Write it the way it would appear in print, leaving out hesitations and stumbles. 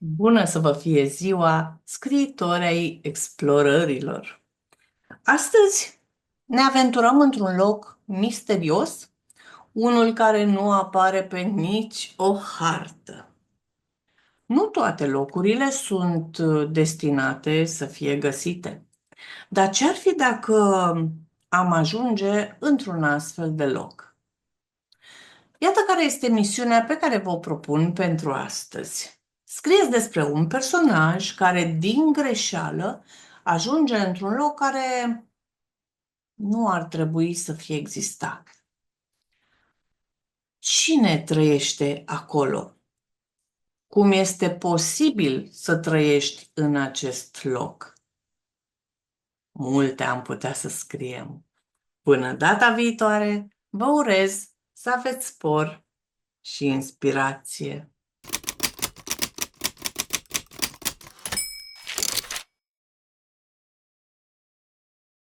Bună să vă fie ziua, scriitori ai explorărilor! Astăzi ne aventurăm într-un loc misterios, unul care nu apare pe nici o hartă. Nu toate locurile sunt destinate să fie găsite, dar ce-ar fi dacă am ajunge într-un astfel de loc? Iată care este misiunea pe care vă propun pentru astăzi. Scrieți despre un personaj care, din greșeală, ajunge într-un loc care nu ar trebui să fie existat. Cine trăiește acolo? Cum este posibil să trăiești în acest loc? Multe am putea să scriem. Până data viitoare, vă urez să aveți spor și inspirație.